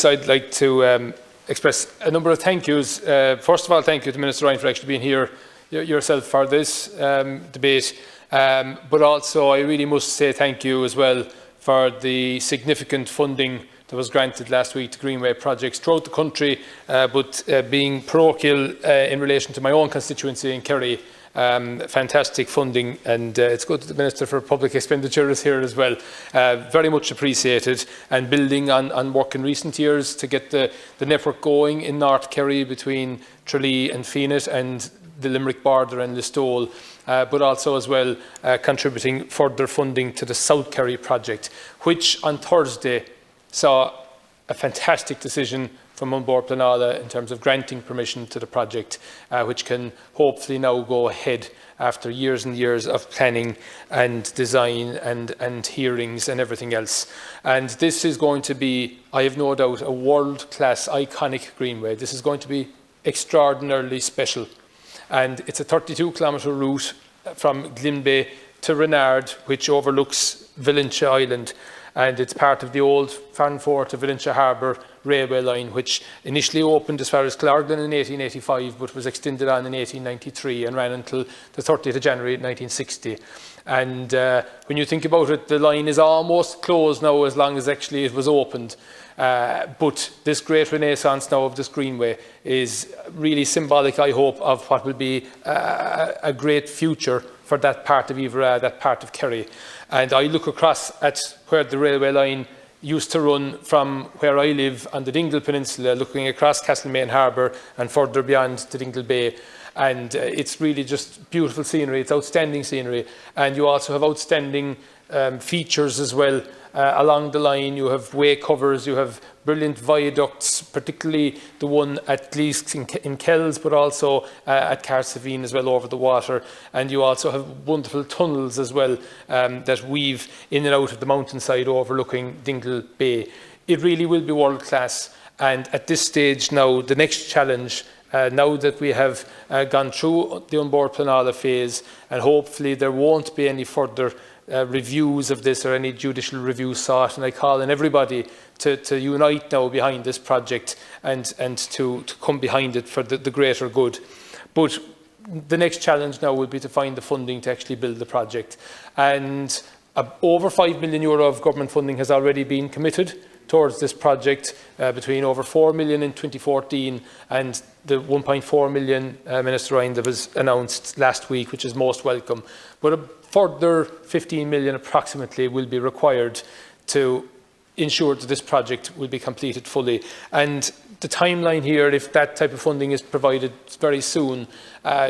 I'd like to express a number of thank yous. First of all, thank you to Minister Ryan for actually being here yourself for this debate. But also, I really must say thank you as well for the significant funding that was granted last week to Greenway projects throughout the country, but being parochial in relation to my own constituency in Kerry. Fantastic funding, and it's good that the Minister for Public Expenditure is here as well. Very much appreciated, and building on work in recent years to get the network going in North Kerry between Tralee and Feenit and the Limerick border and Listowel, but also as well contributing further funding to the South Kerry project, which on Thursday saw a fantastic decision from Bord Pleanála in terms of granting permission to the project, which can hopefully now go ahead after years and years of planning and design and hearings and everything else. And this is going to be, I have no doubt, a world-class, iconic greenway. This is going to be extraordinarily special. And it's a 32-kilometre route from Glenbeigh to Renard, which overlooks Valentia Island. And it's part of the old Farnfort to Valentia Harbour railway line, which initially opened as far as Clarendon in 1885, but was extended on in 1893 and ran until the 30th of January 1960. And when you think about it, the line is almost closed now, as long as actually it was opened. But this great renaissance now of this greenway is really symbolic, I hope, of what will be a great future for that part of Iveragh, that part of Kerry. And I look across at where the railway line used to run from where I live on the Dingle Peninsula, looking across Castlemaine Harbour and further beyond to Dingle Bay. And it's really just beautiful scenery. It's outstanding scenery. And you also have outstanding features as well along the line. You have way covers, you have brilliant viaducts, particularly the one at Gleesk in Kells, but also at Carsavine as well over the water. And you also have wonderful tunnels as well that weave in and out of the mountainside overlooking Dingle Bay. It really will be world class. And at this stage now, the next challenge, now that we have gone through the Bord Pleanála phase, and hopefully there won't be any further reviews of this or any judicial review sought, and I call on everybody to unite now behind this project and to come behind it for the greater good. But the next challenge now will be to find the funding to actually build the project. And over €5 million of government funding has already been committed towards this project, between over 4 million in 2014 and the 1.4 million, Minister Ryan, that was announced last week, which is most welcome. But a further 15 million approximately will be required to ensure that this project will be completed fully. And the timeline here, if that type of funding is provided very soon,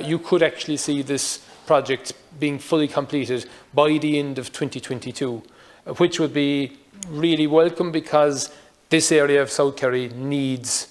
you could actually see this project being fully completed by the end of 2022, which would be really welcome, because this area of South Kerry needs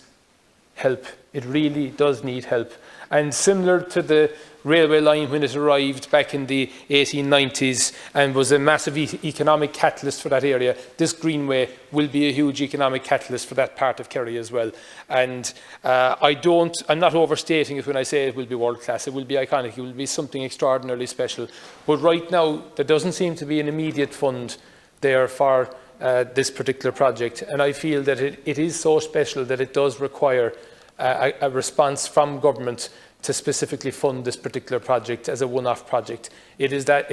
help. It really does need help. And similar to the railway line when it arrived back in the 1890s and was a massive economic catalyst for that area, this greenway will be a huge economic catalyst for that part of Kerry as well. And I'm not overstating it when I say it will be world class. It will be iconic. It will be something extraordinarily special. But right now, there doesn't seem to be an immediate fund there for this particular project. And I feel that it is so special that it does require a response from government to specifically fund this particular project as a one-off project. It is that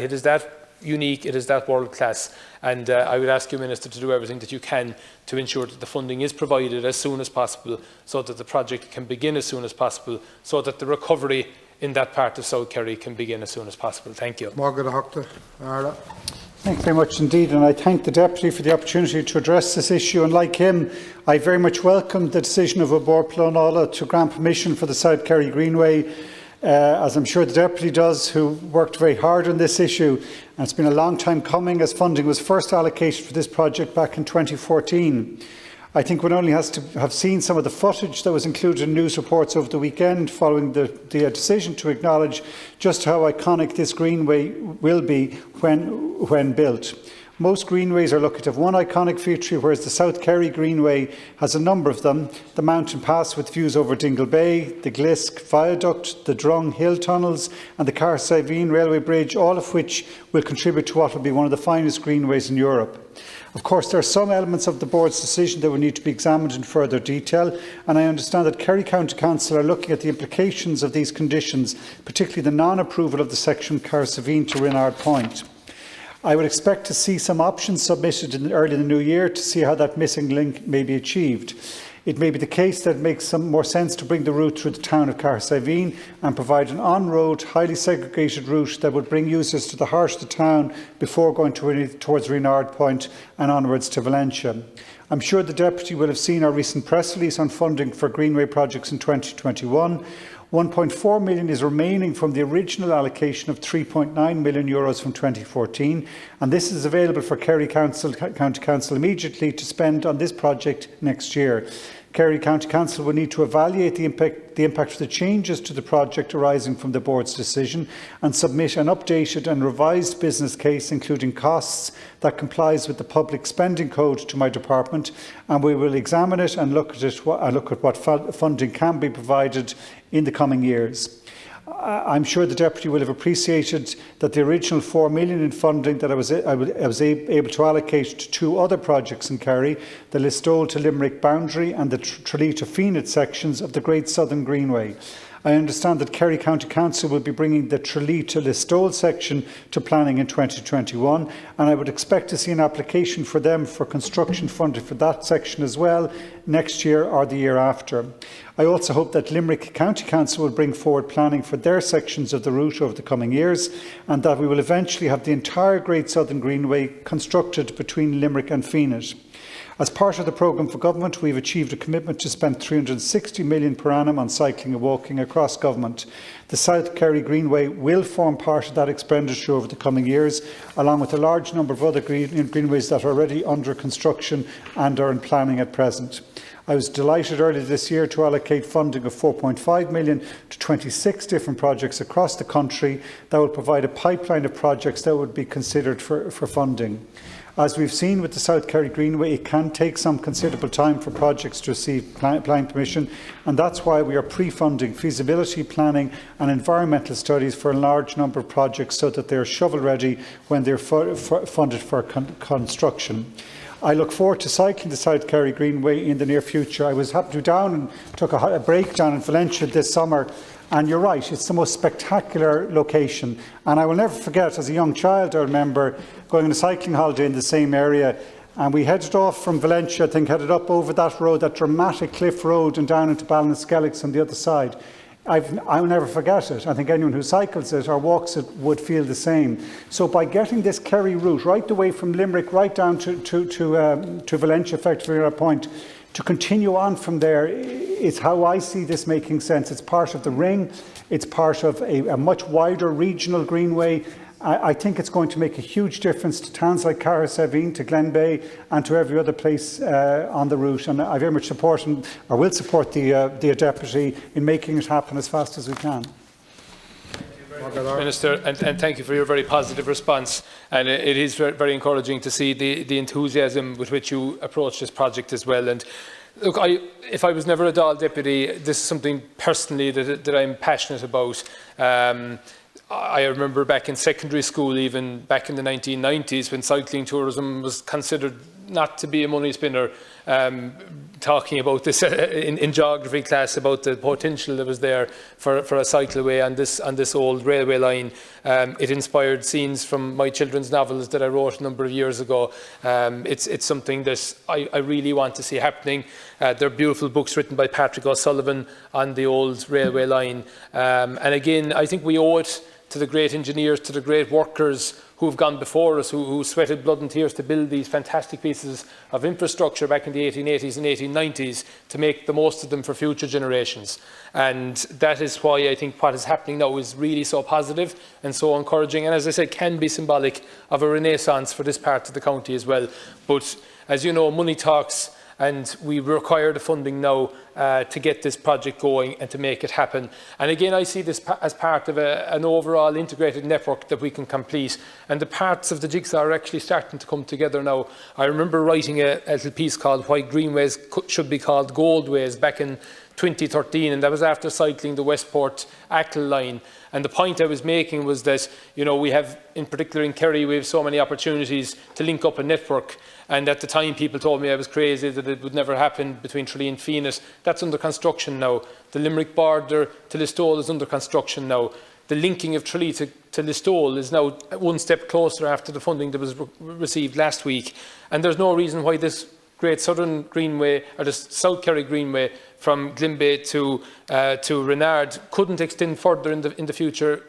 unique, it is that world class, and I would ask you, Minister, to do everything that you can to ensure that the funding is provided as soon as possible, so that the project can begin as soon as possible, so that the recovery in that part of South Kerry can begin as soon as possible. Thank you. Thank you very much indeed, and I thank the Deputy for the opportunity to address this issue. And like him, I very much welcome the decision of Bord Pleanála to grant permission for the South Kerry Greenway, as I'm sure the Deputy does, who worked very hard on this issue. And it's been a long time coming, as funding was first allocated for this project back in 2014. I think one only has to have seen some of the footage that was included in news reports over the weekend following the decision to acknowledge just how iconic this greenway will be when built. Most greenways are lucky to have one iconic feature, whereas the South Kerry Greenway has a number of them. The Mountain Pass with views over Dingle Bay, the Glisk Viaduct, the Drung Hill Tunnels and the Carsiveen Railway Bridge, all of which will contribute to what will be one of the finest greenways in Europe. Of course, there are some elements of the Board's decision that will need to be examined in further detail, and I understand that Kerry County Council are looking at the implications of these conditions, particularly the non-approval of the section Carsiveen to Rinard Point. I would expect to see some options submitted early in the new year to see how that missing link may be achieved. It may be the case that it makes some more sense to bring the route through the town of Carsiveen and provide an on-road, highly segregated route that would bring users to the heart of the town before going towards Rinard Point and onwards to Valencia. I'm sure the Deputy will have seen our recent press release on funding for Greenway projects in 2021. 1.4 million is remaining from the original allocation of €3.9 million from 2014, and this is available for Kerry County Council immediately to spend on this project next year. Kerry County Council will need to evaluate the impact of the changes to the project arising from the Board's decision and submit an updated and revised business case, including costs, that complies with the Public Spending Code to my department, and we will examine it and look at what funding can be provided in the coming years. I'm sure the Deputy will have appreciated that the original €4 million in funding that I was able to allocate to two other projects in Kerry, the Listowel to Limerick boundary and the Tralee to Phoenix sections of the Great Southern Greenway. I understand that Kerry County Council will be bringing the Tralee to Listowel section to planning in 2021, and I would expect to see an application for them for construction funding for that section as well next year or the year after. I also hope that Limerick County Council will bring forward planning for their sections of the route over the coming years, and that we will eventually have the entire Great Southern Greenway constructed between Limerick and Phoenix. As part of the programme for government, we have achieved a commitment to spend €360 million per annum on cycling and walking across government. The South Kerry Greenway will form part of that expenditure over the coming years, along with a large number of other greenways that are already under construction and are in planning at present. I was delighted earlier this year to allocate funding of €4.5 million to 26 different projects across the country that will provide a pipeline of projects that would be considered for funding. As we've seen with the South Kerry Greenway, it can take some considerable time for projects to receive planning permission, and that's why we are pre-funding feasibility planning and environmental studies for a large number of projects so that they are shovel-ready when they are funded for construction. I look forward to cycling the South Kerry Greenway in the near future. I was happy to go down and took a break down in Valencia this summer. And you're right, it's the most spectacular location. And I will never forget, as a young child, I remember going on a cycling holiday in the same area. And we headed off from Valencia, I think, headed up over that road, that dramatic cliff road, and down into Ballinaskelligs on the other side. I'll never forget it. I think anyone who cycles it or walks it would feel the same. So by getting this Kerry route right away from Limerick, right down to Valencia, effectively at a point, to continue on from there is how I see this making sense. It's part of the ring. It's part of a much wider regional greenway. I think it's going to make a huge difference to towns like Carsiveen, to Glen Bay and to every other place on the route. And I very much support or will support the Deputy in making it happen as fast as we can. Minister, and thank you for your very positive response. And it is very encouraging to see the enthusiasm with which you approach this project as well. And look, if I was never a Dáil deputy, this is something personally that I'm passionate about. I remember back in secondary school, even back in the 1990s, when cycling tourism was considered not to be a money spinner, talking about this in geography class, about the potential that was there for a cycleway on this old railway line. It inspired scenes from my children's novels that I wrote a number of years ago. It's something that I really want to see happening. There are beautiful books written by Patrick O'Sullivan on the old railway line. And again, I think we owe it to the great engineers, to the great workers who have gone before us, who sweated blood and tears to build these fantastic pieces of infrastructure back in the 1880s and 1890s to make the most of them for future generations. And that is why I think what is happening now is really so positive and so encouraging, and as I said, can be symbolic of a renaissance for this part of the county as well. But as you know, money talks, and we require the funding now to get this project going and to make it happen. And again, I see this as part of an overall integrated network that we can complete, and the parts of the jigsaw are actually starting to come together now. I remember writing a little piece called Why Greenways Should Be Called Goldways back in 2013, and that was after cycling the Westport-Achill line. And the point I was making was that, you know, we have, in particular in Kerry, we have so many opportunities to link up a network. And at the time, people told me I was crazy, that it would never happen between Tralee and Fenit. That's under construction now. The Limerick border to Listowel is under construction now. The linking of Tralee to Listowel is now one step closer after the funding that was received last week. And there's no reason why this Great Southern Greenway, or the South Kerry Greenway from Glimbay to Renard couldn't extend further in the future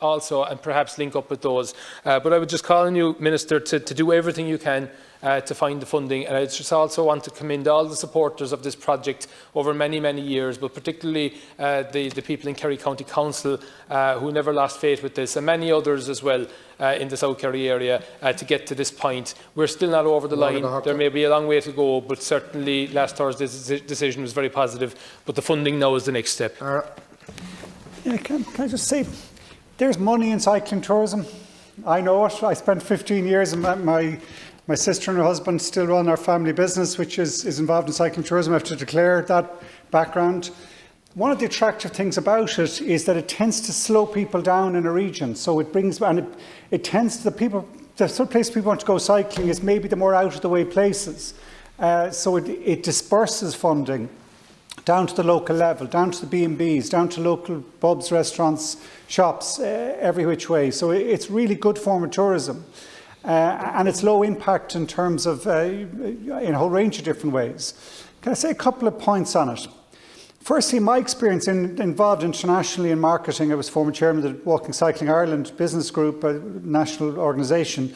also, and perhaps link up with those. But I would just call on you, Minister, to do everything you can to find the funding. And I just also want to commend all the supporters of this project over many, many years, but particularly the people in Kerry County Council who never lost faith with this, and many others as well in the South Kerry area to get to this point. We're still not over the line. There may be a long way to go, but certainly last Thursday's decision was very positive. But the funding now is the next step. Yeah, can I just say, there's money in cycling tourism. I know it. I spent 15 years, and my sister and her husband still run our family business, which is involved in cycling tourism. I have to declare that background. One of the attractive things about it is that it tends to slow people down in a region. So it brings, and it tends to the sort of place people want to go cycling is maybe the more out of the way places. So it disperses funding down to the local level, down to the B&Bs, down to local pubs, restaurants, shops, every which way. So it's really good form of tourism. And it's low impact in terms of, in a whole range of different ways. Can I say a couple of points on it? Firstly, my experience involved internationally in marketing, I was former chairman of the Walking Cycling Ireland business group, a national organisation.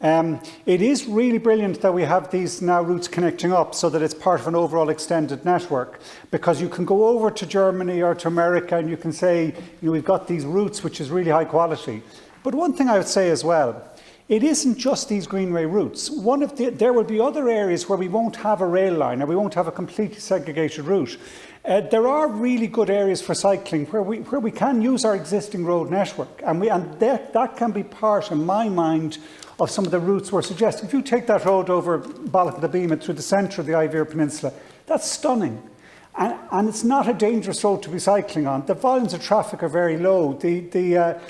It is really brilliant that we have these now routes connecting up so that it's part of an overall extended network, because you can go over to Germany or to America and you can say, you know, we've got these routes which is really high quality. But one thing I would say as well, it isn't just these Greenway routes. There will be other areas where we won't have a rail line or we won't have a completely segregated route. There are really good areas for cycling where we can use our existing road network, and that can be part, in my mind, of some of the routes we're suggesting. If you take that road over Ballacadabima through the centre of the Iveir Peninsula, that's stunning. And it's not a dangerous road to be cycling on. The volumes of traffic are very low. The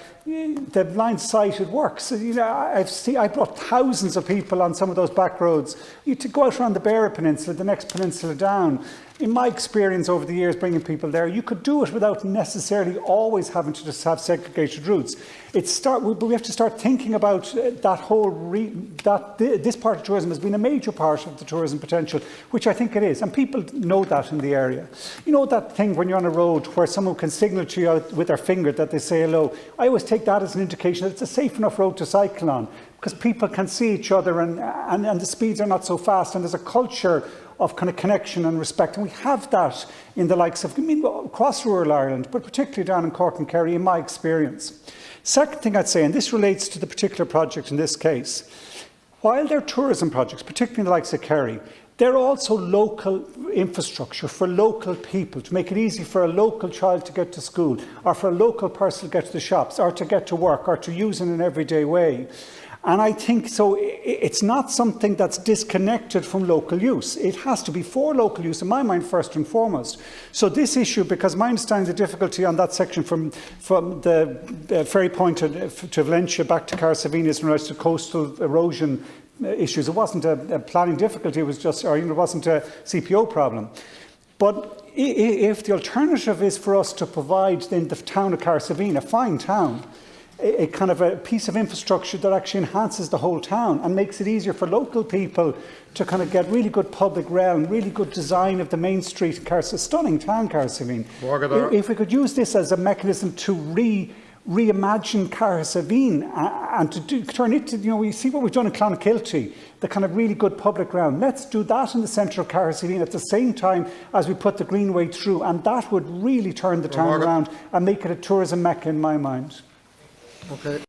line of sight, it works. You know, I brought thousands of people on some of those back roads. You to go out around the Beara Peninsula, the next peninsula down. In my experience over the years bringing people there, you could do it without necessarily always having to just have segregated routes. We have to start thinking about that whole, this part of tourism has been a major part of the tourism potential, which I think it is. And people know that in the area. You know that thing when you're on a road where someone can signal to you with their finger that they say hello. I always take that as an indication that it's a safe enough road to cycle on, because people can see each other and the speeds are not so fast, and there's a culture of kind of connection and respect. And we have that in the likes of, across rural Ireland, but particularly down in Cork and Kerry, in my experience. Second thing I'd say, and this relates to the particular project in this case, while they're tourism projects, particularly in the likes of Kerry, they're also local infrastructure for local people, to make it easy for a local child to get to school, or for a local person to get to the shops, or to get to work, or to use in an everyday way. And I think so it's not something that's disconnected from local use. It has to be for local use, in my mind, first and foremost. So this issue, because my understanding the difficulty on that section from the ferry point to Valencia back to Carsavina is in relation to coastal erosion issues. It wasn't a planning difficulty, it was just, or it wasn't a CPO problem. But if the alternative is for us to provide in the town of Carsavina, a fine town, a kind of a piece of infrastructure that actually enhances the whole town and makes it easier for local people to kind of get really good public realm, really good design of the main street in Carsavina, stunning town, Carsavina. If we could use this as a mechanism to reimagine Carsavina and to turn it to, you know, we see what we've done in Clonakilty, the kind of really good public realm. Let's do that in the centre of Carsavina at the same time as we put the Greenway through, and that would really turn the town around and make it a tourism mecca in my mind. Okay.